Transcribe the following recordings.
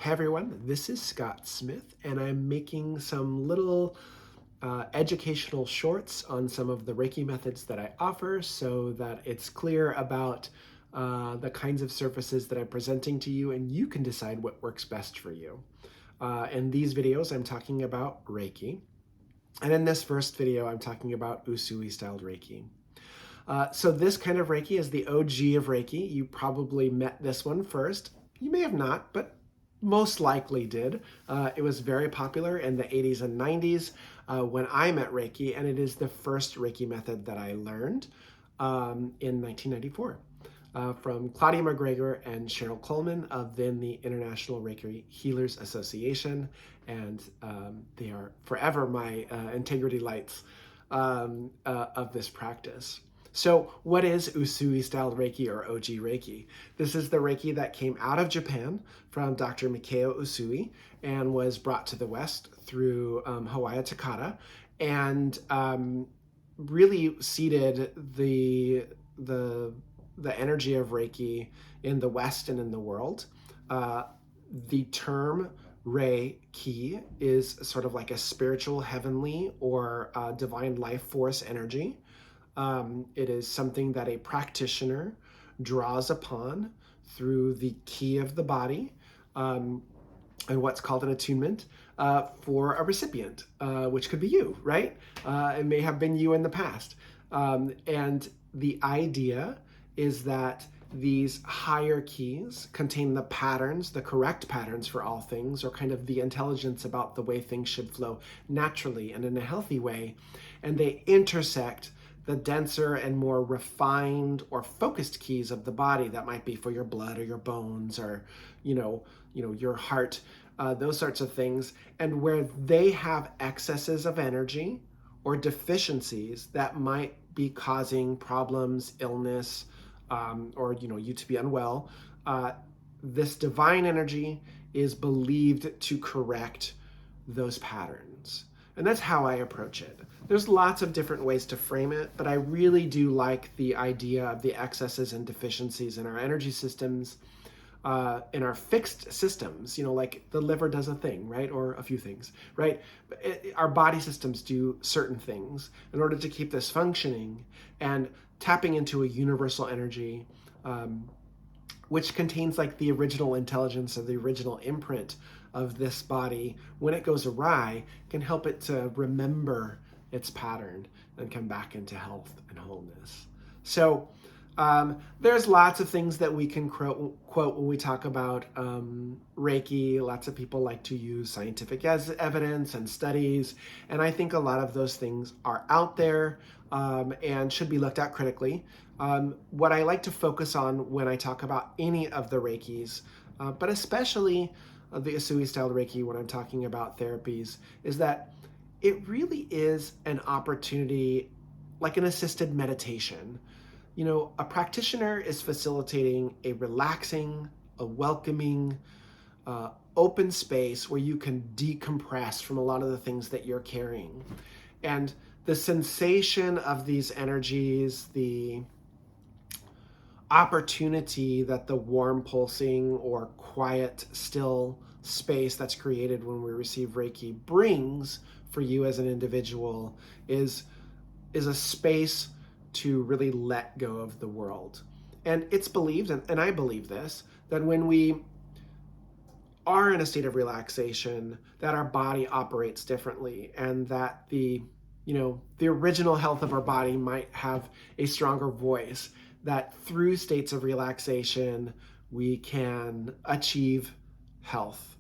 Hey everyone, this is Scott Smith, and I'm making some little educational shorts on some of the Reiki methods that I offer so that it's clear about the kinds of services that I'm presenting to you, and you can decide what works best for you. In these videos, I'm talking about Reiki, and in this first video, I'm talking about Usui-Styled Reiki. So this kind of Reiki is the OG of Reiki. You probably met this one first. You may have not, but most likely did. It was very popular in the 80s and 90s when I met Reiki, and it is the first Reiki method that I learned in 1994 from Claudia McGregor and Cheryl Coleman of then the International Reiki Healers Association, and they are forever my integrity lights of this practice. So what is Usui-Styled Reiki, or OG Reiki? This is the Reiki that came out of Japan from Dr. Mikao Usui and was brought to the West through Hawaii Takata, and really seeded the energy of Reiki in the West and in the world. The term Reiki is sort of like a spiritual, heavenly, or divine life force energy. It is something that a practitioner draws upon through the ki of the body, and what's called an attunement for a recipient, which could be you, right? It may have been you in the past. And the idea is that these higher keys contain the patterns, the correct patterns for all things, or kind of the intelligence about the way things should flow naturally and in a healthy way. And they intersect the denser and more refined or focused keys of the body that might be for your blood or your bones or, your heart, those sorts of things. And where they have excesses of energy or deficiencies that might be causing problems, illness, or you to be unwell, this divine energy is believed to correct those patterns. And that's how I approach it. There's lots of different ways to frame it, but I really do like the idea of the excesses and deficiencies in our energy systems, in our fixed systems, like the liver does a thing, right? Or a few things, right? Our body systems do certain things in order to keep this functioning, and tapping into a universal energy, which contains like the original intelligence or the original imprint of this body, when it goes awry, can help it to remember its pattern and come back into health and wholeness. So there's lots of things that we can quote when we talk about Reiki. Lots of people like to use scientific evidence and studies, and I think a lot of those things are out there and should be looked at critically. What I like to focus on when I talk about any of the Reikis, but especially the Usui-Styled Reiki when I'm talking about therapies, is that it really is an opportunity, like an assisted meditation. A practitioner is facilitating a relaxing, a welcoming, open space where you can decompress from a lot of the things that you're carrying. And the sensation of these energies, the opportunity that the warm pulsing or quiet, still space that's created when we receive Reiki brings for you as an individual is a space to really let go of the world. And it's believed, and I believe this, that when we are in a state of relaxation, that our body operates differently, and that the original health of our body might have a stronger voice, that through states of relaxation, we can achieve health.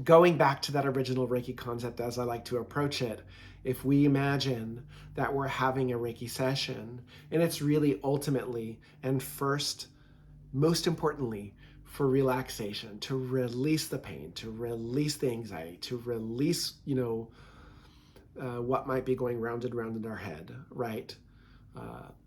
Going back to that original Reiki concept, as I like to approach it, if we imagine that we're having a Reiki session, and it's really ultimately and first, most importantly, for relaxation, to release the pain, to release the anxiety, to release, what might be going round and round in our head, right?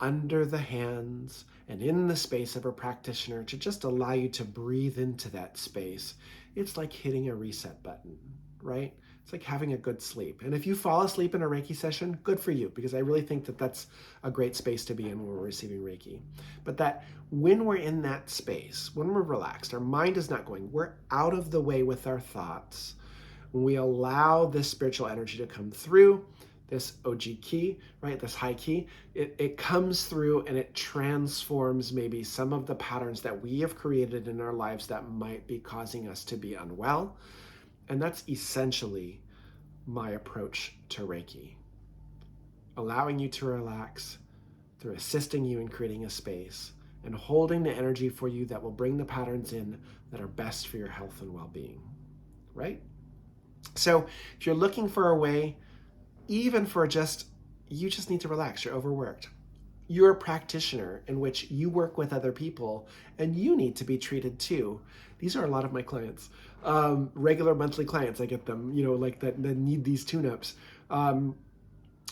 Under the hands and in the space of a practitioner, to just allow you to breathe into that space. It's like hitting a reset button, right? It's like having a good sleep. And if you fall asleep in a Reiki session, good for you, because I really think that that's a great space to be in when we're receiving Reiki. But that when we're in that space, when we're relaxed, our mind is not going, we're out of the way with our thoughts. When we allow this spiritual energy to come through, this OG key, right, this high key, it comes through and it transforms maybe some of the patterns that we have created in our lives that might be causing us to be unwell. And that's essentially my approach to Reiki. Allowing you to relax through assisting you in creating a space and holding the energy for you that will bring the patterns in that are best for your health and well-being, right? So if you're looking for a way, even for you just need to relax, you're overworked. You're a practitioner in which you work with other people and you need to be treated too. These are a lot of my clients, regular monthly clients. I get them, like that need these tune-ups.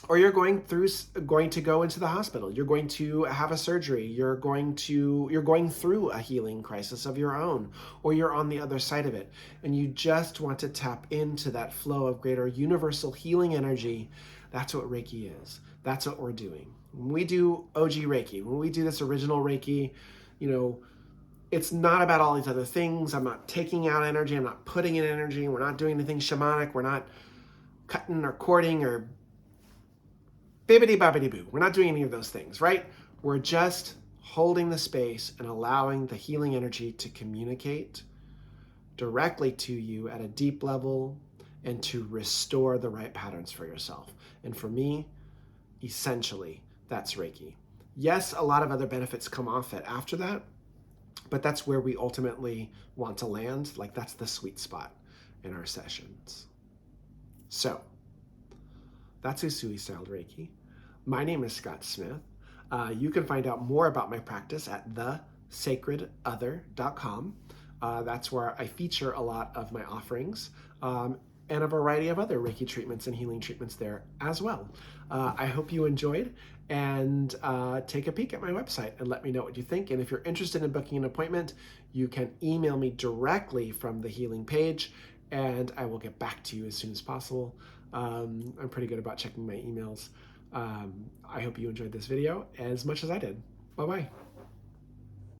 Or you're going to go into the hospital. You're going to have a surgery. You're going through a healing crisis of your own, or you're on the other side of it, and you just want to tap into that flow of greater universal healing energy. That's what Reiki is. That's what we're doing. When we do OG Reiki, when we do this original Reiki, it's not about all these other things. I'm not taking out energy. I'm not putting in energy. We're not doing anything shamanic. We're not cutting or cording or bibbidi bobbidi boo. We're not doing any of those things, right? We're just holding the space and allowing the healing energy to communicate directly to you at a deep level and to restore the right patterns for yourself. And for me, essentially, that's Reiki. Yes, a lot of other benefits come off it after that, but that's where we ultimately want to land. Like, that's the sweet spot in our sessions. So that's Usui-Styled Reiki. My name is Scott Smith. You can find out more about my practice at thesacredother.com. That's where I feature a lot of my offerings and a variety of other Reiki treatments and healing treatments there as well. I hope you enjoyed, and take a peek at my website and let me know what you think. And if you're interested in booking an appointment, you can email me directly from the healing page, and I will get back to you as soon as possible. I'm pretty good about checking my emails. I hope you enjoyed this video as much as I did. Bye-bye.